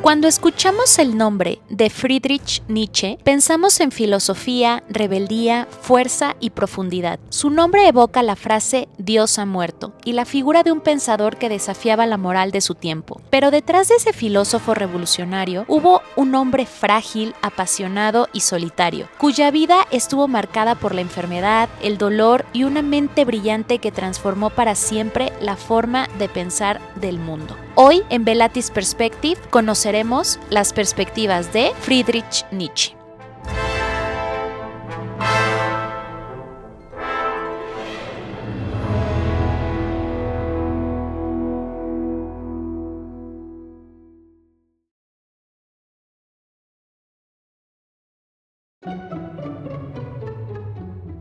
Cuando escuchamos el nombre de Friedrich Nietzsche, pensamos en filosofía, rebeldía, fuerza y profundidad. Su nombre evoca la frase «Dios ha muerto» y la figura de un pensador que desafiaba la moral de su tiempo. Pero detrás de ese filósofo revolucionario hubo un hombre frágil, apasionado y solitario, cuya vida estuvo marcada por la enfermedad, el dolor y una mente brillante que transformó para siempre la forma de pensar del mundo. Hoy, en Velatis Perspective, conoceremos las perspectivas de Friedrich Nietzsche.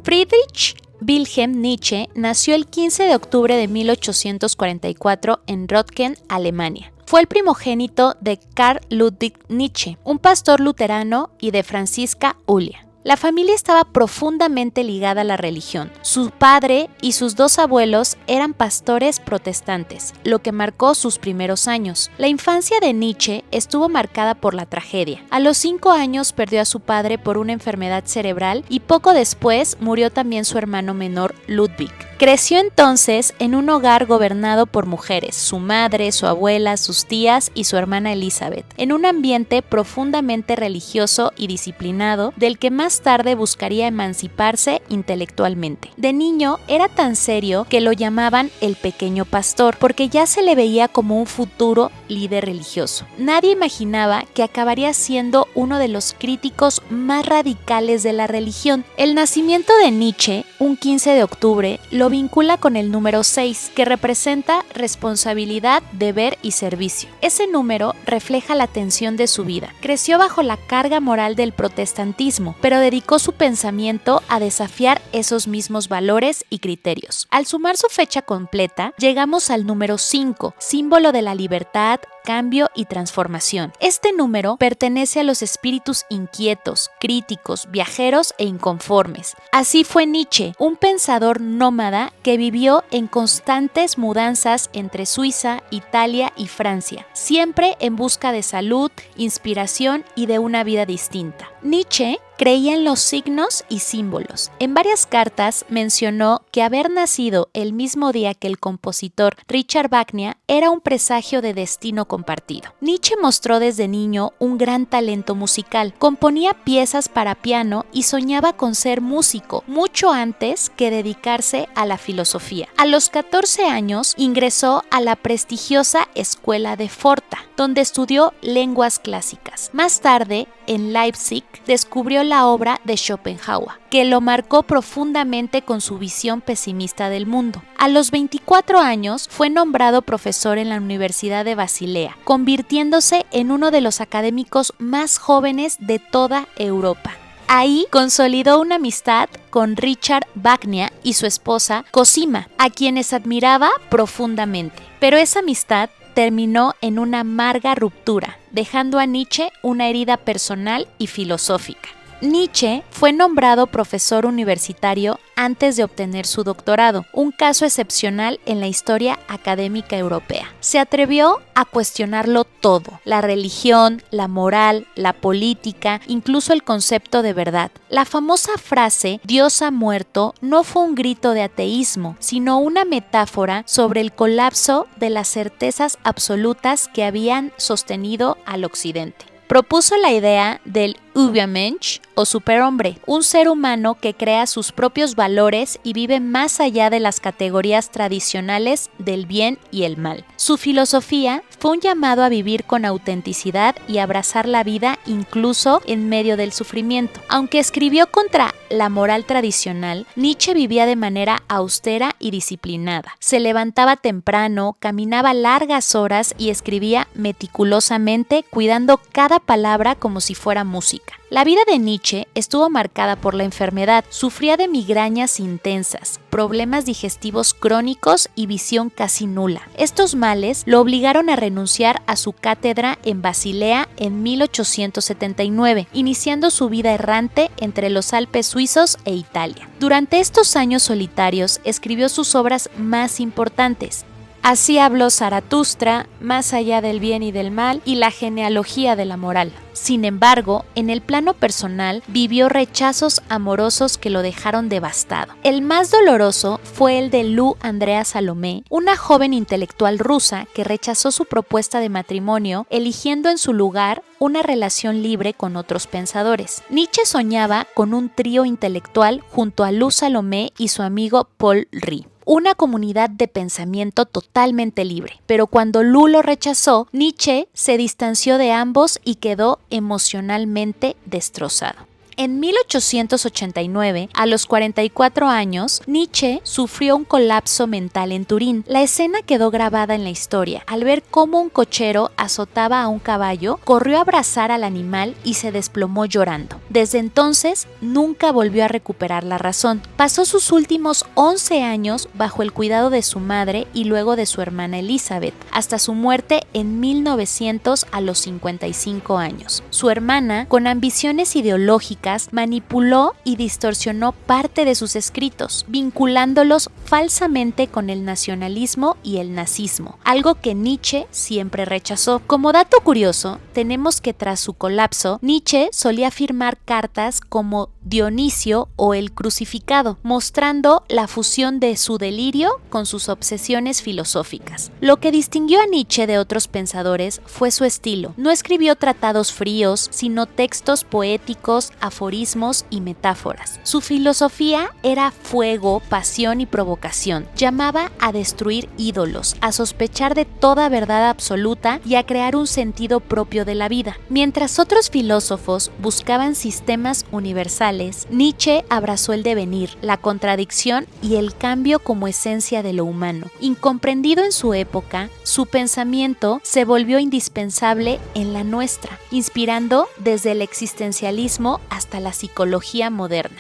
Friedrich Wilhelm Nietzsche nació el 15 de octubre de 1844 en Röttgen, Alemania. Fue el primogénito de Karl Ludwig Nietzsche, un pastor luterano, y de Franziska Ulia. La familia estaba profundamente ligada a la religión. Su padre y sus dos abuelos eran pastores protestantes, lo que marcó sus primeros años. La infancia de Nietzsche estuvo marcada por la tragedia. A los 5 años perdió a su padre por una enfermedad cerebral y poco después murió también su hermano menor, Ludwig. Creció entonces en un hogar gobernado por mujeres, su madre, su abuela, sus tías y su hermana Elizabeth, en un ambiente profundamente religioso y disciplinado, del que más tarde buscaría emanciparse intelectualmente. De niño era tan serio que lo llamaban el pequeño pastor, porque ya se le veía como un futuro líder religioso. Nadie imaginaba que acabaría siendo uno de los críticos más radicales de la religión. El nacimiento de Nietzsche, un 15 de octubre, lo vincula con el número 6, que representa responsabilidad, deber y servicio. Ese número refleja la tensión de su vida. Creció bajo la carga moral del protestantismo, pero dedicó su pensamiento a desafiar esos mismos valores y criterios. Al sumar su fecha completa, llegamos al número 5, símbolo de la libertad, cambio y transformación. Este número pertenece a los espíritus inquietos, críticos, viajeros e inconformes. Así fue Nietzsche, un pensador nómada que vivió en constantes mudanzas entre Suiza, Italia y Francia, siempre en busca de salud, inspiración y de una vida distinta. Nietzsche creía en los signos y símbolos. En varias cartas mencionó que haber nacido el mismo día que el compositor Richard Wagner era un presagio de destino compartido. Nietzsche mostró desde niño un gran talento musical. Componía piezas para piano y soñaba con ser músico, mucho antes que dedicarse a la filosofía. A los 14 años ingresó a la prestigiosa Escuela de Forta, donde estudió lenguas clásicas. Más tarde, en Leipzig, descubrió la obra de Schopenhauer, que lo marcó profundamente con su visión pesimista del mundo. A los 24 años fue nombrado profesor en la Universidad de Basilea, convirtiéndose en uno de los académicos más jóvenes de toda Europa. Ahí consolidó una amistad con Richard Wagner y su esposa Cosima, a quienes admiraba profundamente. Pero esa amistad terminó en una amarga ruptura, dejando a Nietzsche una herida personal y filosófica. Nietzsche fue nombrado profesor universitario antes de obtener su doctorado, un caso excepcional en la historia académica europea. Se atrevió a cuestionarlo todo: la religión, la moral, la política, incluso el concepto de verdad. La famosa frase «Dios ha muerto» no fue un grito de ateísmo, sino una metáfora sobre el colapso de las certezas absolutas que habían sostenido al occidente. Propuso la idea del Übermensch o superhombre, un ser humano que crea sus propios valores y vive más allá de las categorías tradicionales del bien y el mal. Su filosofía fue un llamado a vivir con autenticidad y abrazar la vida incluso en medio del sufrimiento. Aunque escribió contra la moral tradicional, Nietzsche vivía de manera austera y disciplinada. Se levantaba temprano, caminaba largas horas y escribía meticulosamente, cuidando cada palabra como si fuera música. La vida de Nietzsche estuvo marcada por la enfermedad. Sufría de migrañas intensas, problemas digestivos crónicos y visión casi nula. Estos males lo obligaron a renunciar a su cátedra en Basilea en 1879, iniciando su vida errante entre los Alpes suizos e Italia. Durante estos años solitarios escribió sus obras más importantes: Así habló Zaratustra, más allá del bien y del mal, y la genealogía de la moral. Sin embargo, en el plano personal, vivió rechazos amorosos que lo dejaron devastado. El más doloroso fue el de Lou Andrea Salomé, una joven intelectual rusa que rechazó su propuesta de matrimonio, eligiendo en su lugar una relación libre con otros pensadores. Nietzsche soñaba con un trío intelectual junto a Lou Salomé y su amigo Paul Rivet, una comunidad de pensamiento totalmente libre. Pero cuando Lou lo rechazó, Nietzsche se distanció de ambos y quedó emocionalmente destrozado. En 1889, a los 44 años, Nietzsche sufrió un colapso mental en Turín. La escena quedó grabada en la historia. Al ver cómo un cochero azotaba a un caballo, corrió a abrazar al animal y se desplomó llorando. Desde entonces, nunca volvió a recuperar la razón. Pasó sus últimos 11 años bajo el cuidado de su madre y luego de su hermana Elizabeth, hasta su muerte en 1900 a los 55 años. Su hermana, con ambiciones ideológicas, manipuló y distorsionó parte de sus escritos, vinculándolos falsamente con el nacionalismo y el nazismo, algo que Nietzsche siempre rechazó. Como dato curioso, tenemos que tras su colapso, Nietzsche solía firmar cartas como Dionisio o el crucificado, mostrando la fusión de su delirio con sus obsesiones filosóficas. Lo que distinguió a Nietzsche de otros pensadores fue su estilo. No escribió tratados fríos, sino textos poéticos, aforismos y metáforas. Su filosofía era fuego, pasión y provocación. Llamaba a destruir ídolos, a sospechar de toda verdad absoluta y a crear un sentido propio de la vida. Mientras otros filósofos buscaban sistemas universales, Nietzsche abrazó el devenir, la contradicción y el cambio como esencia de lo humano. Incomprendido en su época, su pensamiento se volvió indispensable en la nuestra, inspirando desde el existencialismo hasta la psicología moderna.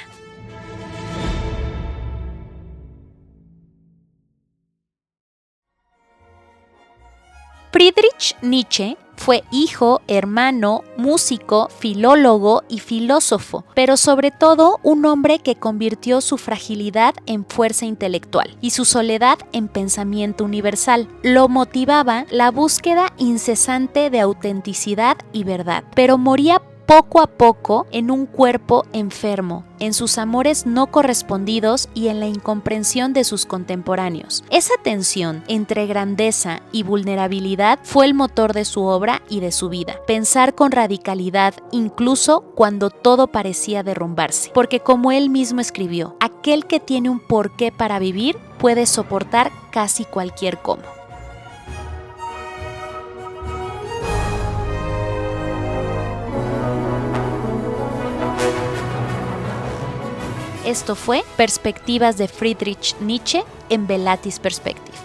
Friedrich Nietzsche fue hijo, hermano, músico, filólogo y filósofo, pero sobre todo un hombre que convirtió su fragilidad en fuerza intelectual y su soledad en pensamiento universal. Lo motivaba la búsqueda incesante de autenticidad y verdad, pero moría poco a poco en un cuerpo enfermo, en sus amores no correspondidos y en la incomprensión de sus contemporáneos. Esa tensión entre grandeza y vulnerabilidad fue el motor de su obra y de su vida. Pensar con radicalidad incluso cuando todo parecía derrumbarse. Porque como él mismo escribió, aquel que tiene un porqué para vivir puede soportar casi cualquier cómo. Esto fue Perspectivas de Friedrich Nietzsche en Velatis Perspective.